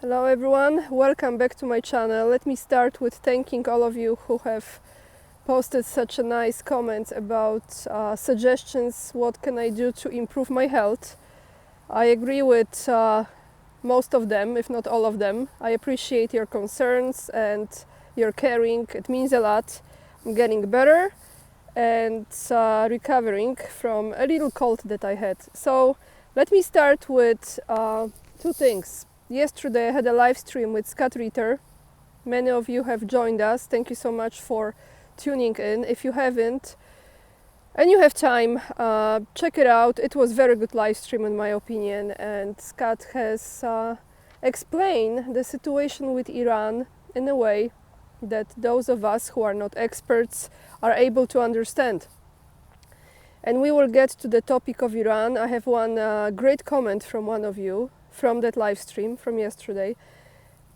Hello everyone, welcome back to my channel. Let me start with thanking all of you who have posted such a nice comment about suggestions, what can I do to improve my health. I agree with most of them, if not all of them. I appreciate your concerns and your caring, it means a lot. I'm getting better and recovering from a little cold that I had. So let me start with two things. Yesterday I had a live stream with Scott RITTER. Many of you have joined us. Thank you so much for tuning in. If you haven't and you have time, check it out. It was a very good live stream in my opinion, and Scott has explained the situation with Iran in a way that those of us who are not experts are able to understand. And we will get to the topic of Iran. I have one great comment from one of you from that live stream from yesterday.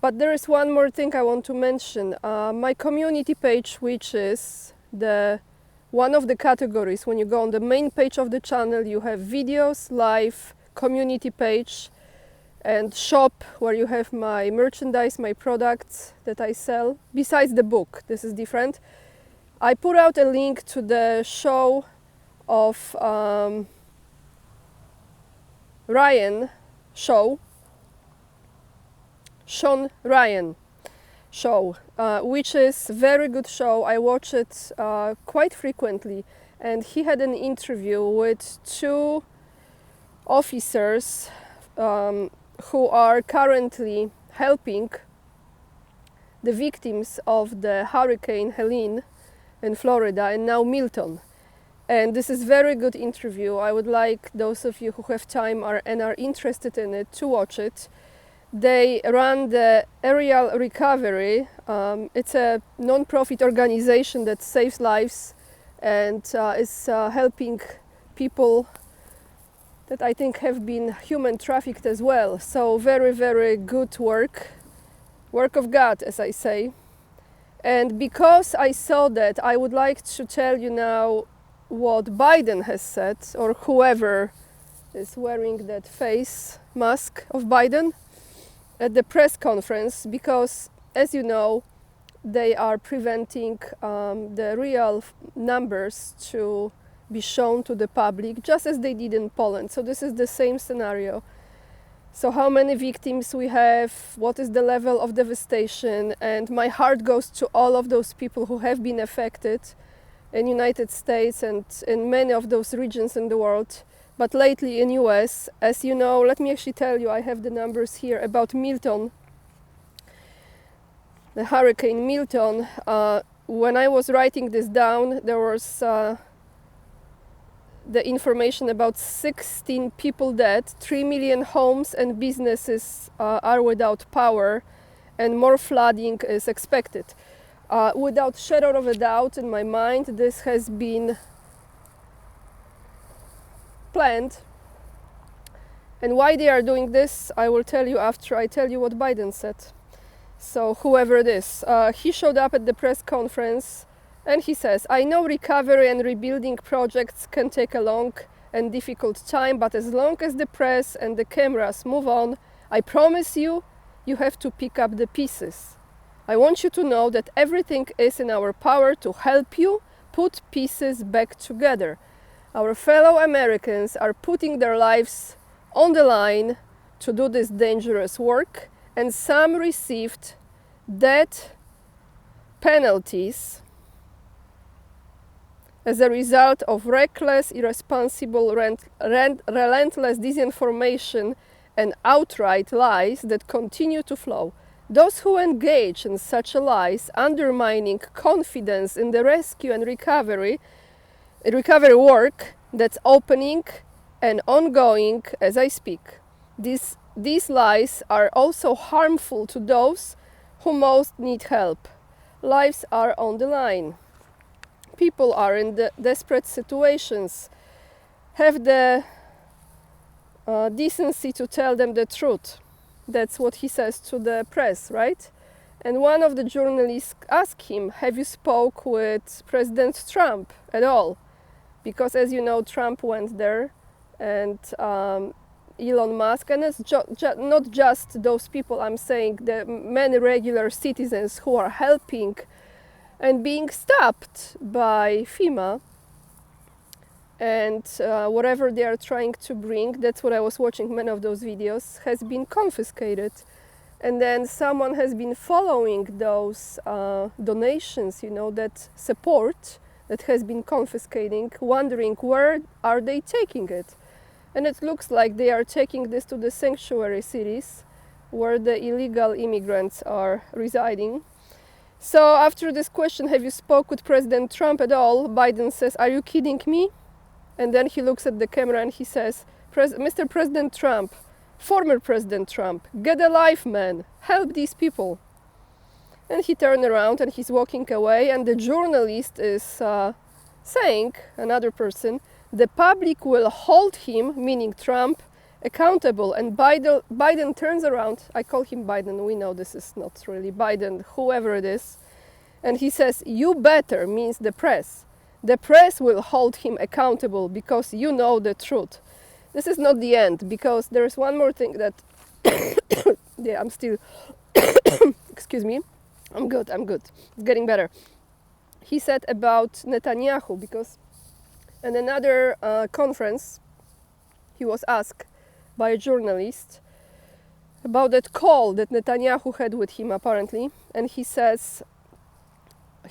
But there is one more thing I want to mention. My community page, which is one of the categories. When you go on the main page of the channel, you have videos, live, community page, and shop, where you have my merchandise, my products that I sell, besides the book. This is different. I put out a link to the show of Sean Ryan show, which is a very good show. I watch it quite frequently, and he had an interview with two officers who are currently helping the victims of the Hurricane Helene in Florida and now Milton. And this is very good interview. I would like those of you who have time and are interested in it to watch it. They run the Aerial Recovery. It's a non-profit organization that saves lives and is helping people that I think have been human trafficked as well. So very, very good work of God, as I say. And because I saw that, I would like to tell you now what Biden has said, or whoever is wearing that face mask of Biden at the press conference, because as you know, they are preventing the real numbers to be shown to the public, just as they did in Poland. So this is the same scenario. So how many victims we have, what is the level of devastation, and my heart goes to all of those people who have been affected in United States and in many of those regions in the world, but lately in US. As you know, let me actually tell you, I have the numbers here about Milton, the Hurricane Milton. When I was writing this down, there was the information about 16 people dead, 3 million homes and businesses are without power, and more flooding is expected. Without shadow of a doubt in my mind, this has been planned. And why they are doing this, I will tell you after I tell you what Biden said. So whoever it is, he showed up at the press conference and he says, I know recovery and rebuilding projects can take a long and difficult time, but as long as the press and the cameras move on, I promise you, you have to pick up the pieces. I want you to know that everything is in our power to help you put pieces back together. Our fellow Americans are putting their lives on the line to do this dangerous work, and some received death penalties as a result of reckless, irresponsible, relentless disinformation and outright lies that continue to flow. Those who engage in such lies, undermining confidence in the rescue and recovery work that's opening and ongoing as I speak. These lies are also harmful to those who most need help. Lives are on the line. People are in desperate situations. Have the decency to tell them the truth. That's what he says to the press, right? And one of the journalists asked him, have you spoke with President Trump at all? Because as you know, Trump went there and Elon Musk, and it's not just those people. I'm saying the many regular citizens who are helping and being stopped by FEMA, and whatever they are trying to bring, that's what I was watching, many of those videos, has been confiscated. And then someone has been following those donations, that support that has been confiscating, wondering where are they taking it. And it looks like they are taking this to the sanctuary cities where the illegal immigrants are residing. So after this question, have you spoke with President Trump at all? Biden says, are you kidding me? And then he looks at the camera and he says, Mr. President Trump, former President Trump, get a life, man, help these people. And he turned around and he's walking away, and the journalist is saying, another person, the public will hold him, meaning Trump, accountable. And Biden turns around, I call him Biden, we know this is not really Biden, whoever it is, and he says, you better, means the press. The press will hold him accountable because you know the truth. This is not the end, because there is one more thing that yeah, I'm still excuse me, I'm good, it's getting better. He said about Netanyahu, because in another conference he was asked by a journalist about that call that Netanyahu had with him apparently, and he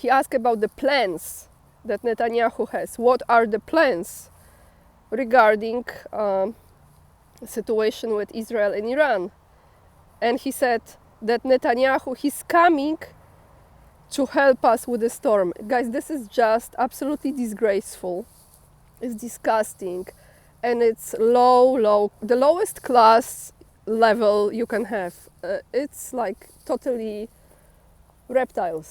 asked about the plans that Netanyahu has. What are the plans regarding situation with Israel and Iran? And he said that Netanyahu, he's coming to help us with the storm. Guys, this is just absolutely disgraceful. It's disgusting, and it's low, the lowest class level you can have. It's like totally reptiles,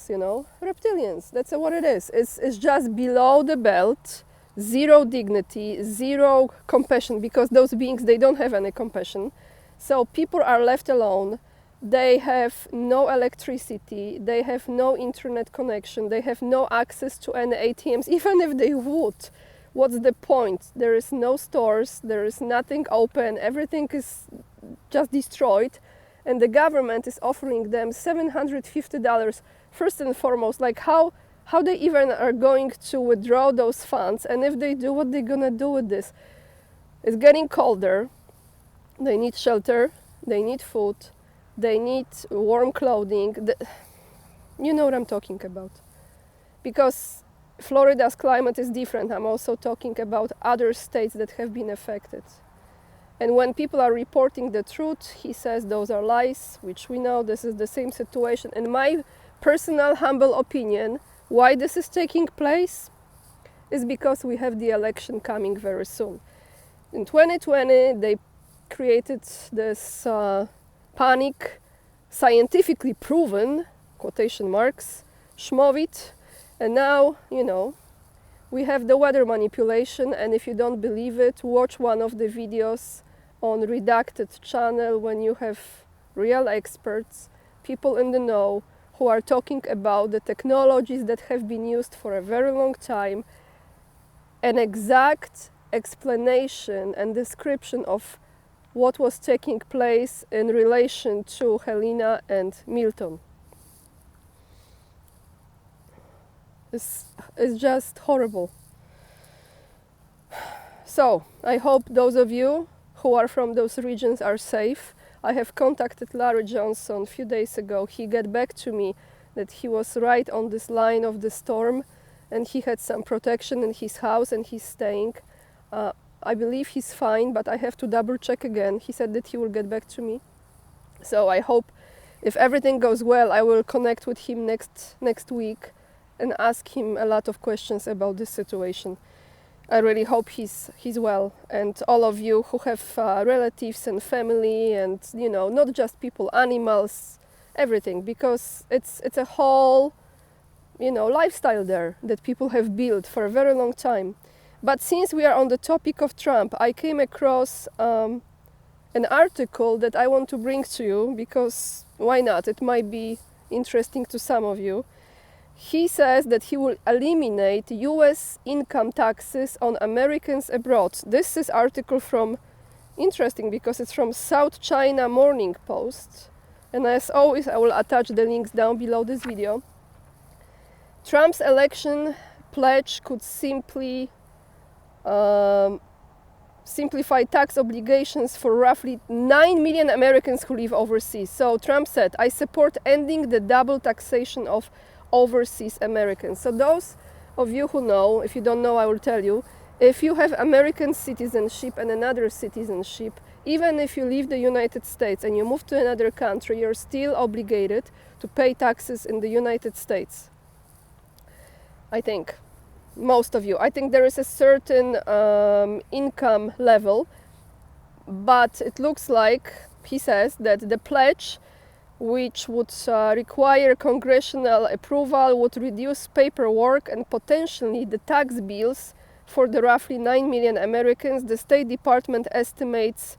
reptilians. That's what it is. It's just below the belt. Zero dignity, zero compassion, because those beings, they don't have any compassion. So people are left alone. They have no electricity, they have no internet connection, they have no access to any ATMs, even if they would. What's the point? There is no stores, there is nothing open, everything is just destroyed, and the government is offering them $750 first and foremost. Like how they even are going to withdraw those funds, and if they do, what they're gonna do with this? It's getting colder, they need shelter, they need food, they need warm clothing. You know what I'm talking about. Because Florida's climate is different. I'm also talking about other states that have been affected. And when people are reporting the truth, he says those are lies, which we know this is the same situation. In my personal, humble opinion, why this is taking place is because we have the election coming very soon. In 2020, they created this panic, scientifically proven, quotation marks, schmovit, and now, we have the weather manipulation. And if you don't believe it, watch one of the videos on Redacted channel when you have real experts, people in the know, who are talking about the technologies that have been used for a very long time, an exact explanation and description of what was taking place in relation to Helena and Milton. It's just horrible. So I hope those of you who are from those regions are safe. I have contacted Larry Johnson a few days ago. He got back to me that he was right on this line of the storm, and he had some protection in his house and he's staying. I believe he's fine, but I have to double check again. He said that he will get back to me. So I hope, if everything goes well, I will connect with him next week and ask him a lot of questions about this situation. I really hope he's well, and all of you who have relatives and family, and not just people, animals, everything, because it's a whole lifestyle there that people have built for a very long time. But since we are on the topic of Trump, I came across an article that I want to bring to you, because why not? It might be interesting to some of you. He says that he will eliminate US income taxes on Americans abroad. This is article from interesting because it's from South China Morning Post. And as always, I will attach the links down below this video. Trump's election pledge could simply simplify tax obligations for roughly 9 million Americans who live overseas. So Trump said, I support ending the double taxation of overseas Americans. So those of you who know, if you don't know, I will tell you, if you have American citizenship and another citizenship, even if you leave the United States and you move to another country, you're still obligated to pay taxes in the United States. I think. Most of you. I think there is a certain income level, but it looks like, he says, that the pledge, which would require congressional approval, would reduce paperwork and potentially the tax bills for the roughly 9 million Americans. The State Department estimates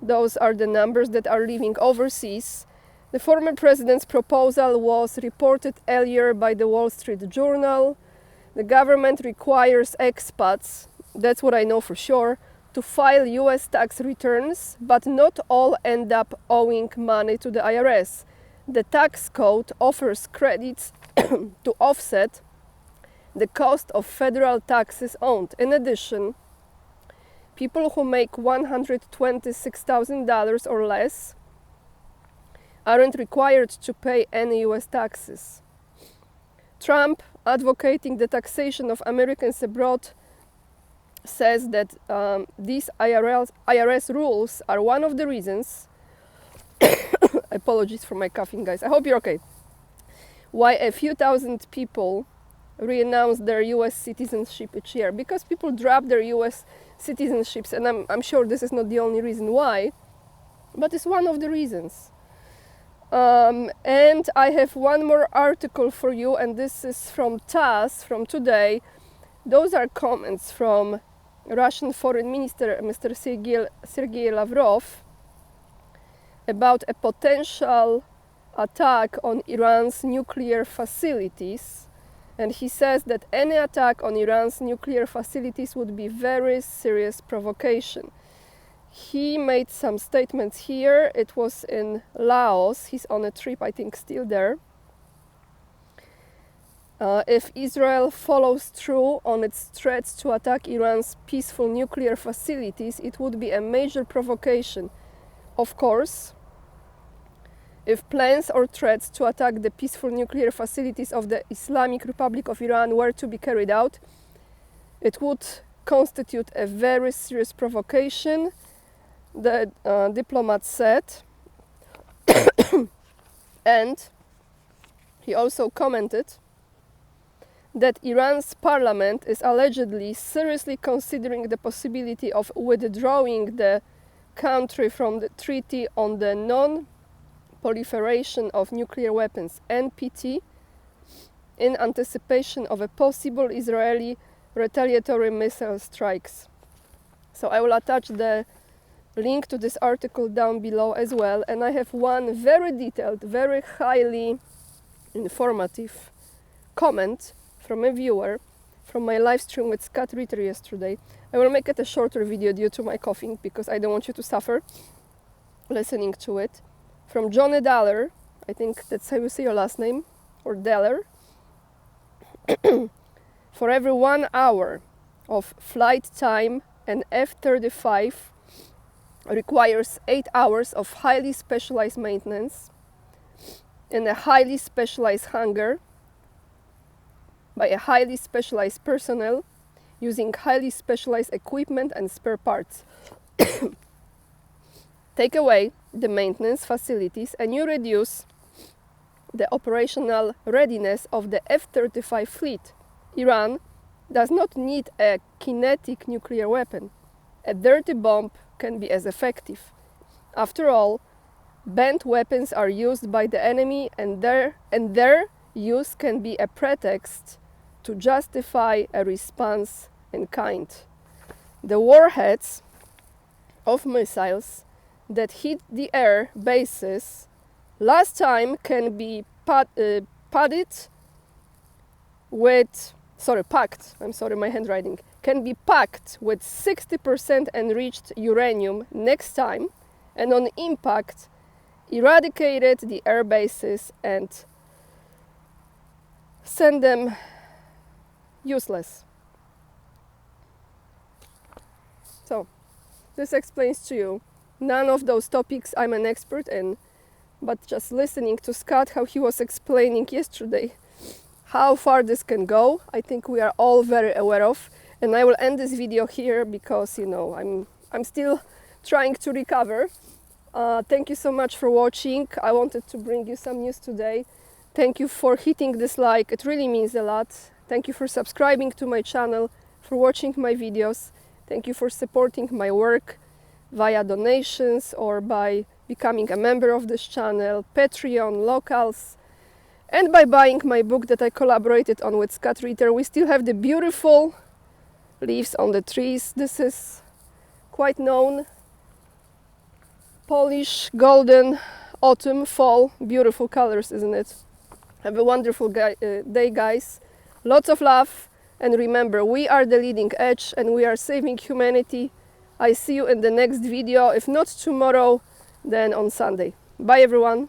those are the numbers that are living overseas. The former president's proposal was reported earlier by the Wall Street Journal. The government requires expats, that's what I know for sure, to file US tax returns, but not all end up owing money to the IRS. The tax code offers credits to offset the cost of federal taxes owed. In addition, people who make $126,000 or less aren't required to pay any US taxes. Trump, advocating the taxation of Americans abroad, says that these IRS rules are one of the reasons apologies for my coughing, guys, I hope you're okay, why a few thousand people renounce their US citizenship each year, because people drop their US citizenships, and I'm sure this is not the only reason why, but it's one of the reasons. And I have one more article for you, and this is from TASS from today. Those are comments from Russian Foreign Minister Mr. Sergei Lavrov about a potential attack on Iran's nuclear facilities. And he says that any attack on Iran's nuclear facilities would be very serious provocation. He made some statements here. It was in Laos. He's on a trip, I think, still there. If Israel follows through on its threats to attack Iran's peaceful nuclear facilities, it would be a major provocation. Of course, if plans or threats to attack the peaceful nuclear facilities of the Islamic Republic of Iran were to be carried out, it would constitute a very serious provocation, the diplomat said. And he also commented that Iran's parliament is allegedly seriously considering the possibility of withdrawing the country from the Treaty on the Non-Proliferation of Nuclear Weapons, NPT, in anticipation of a possible Israeli retaliatory missile strikes. So I will attach the link to this article down below as well, and I have one very detailed, very highly informative comment from a viewer from my live stream with Scott Ritter yesterday. I will make it a shorter video due to my coughing because I don't want you to suffer listening to it. From Johnny Daller, I think that's how you say your last name, or Daller. For every 1 hour of flight time, an F-35 requires 8 hours of highly specialized maintenance in a highly specialized hangar by a highly specialized personnel using highly specialized equipment and spare parts. Take away the maintenance facilities and you reduce the operational readiness of the F-35 fleet. Iran does not need a kinetic nuclear weapon. A dirty bomb can be as effective. After all, banned weapons are used by the enemy, and their use can be a pretext to justify a response in kind. The warheads of missiles that hit the air bases last time can be padded with packed, I'm sorry, my handwriting, can be packed with 60% enriched uranium next time, and on impact eradicated the air bases and send them useless. So this explains to you none of those topics I'm an expert in, but just listening to Scott, how he was explaining yesterday how far this can go, I think we are all very aware of. And I will end this video here because, you know, I'm still trying to recover. Thank you so much for watching. I wanted to bring you some news today. Thank you for hitting this like, it really means a lot. Thank you for subscribing to my channel, for watching my videos. Thank you for supporting my work via donations or by becoming a member of this channel, Patreon, locals, and by buying my book that I collaborated on with Scott RITTER. We still have the beautiful leaves on the trees. This is quite known. Polish, golden, autumn, fall. Beautiful colors, isn't it? Have a wonderful day, guys. Lots of love. And remember, we are the leading edge and we are saving humanity. I see you in the next video. If not tomorrow, then on Sunday. Bye, everyone.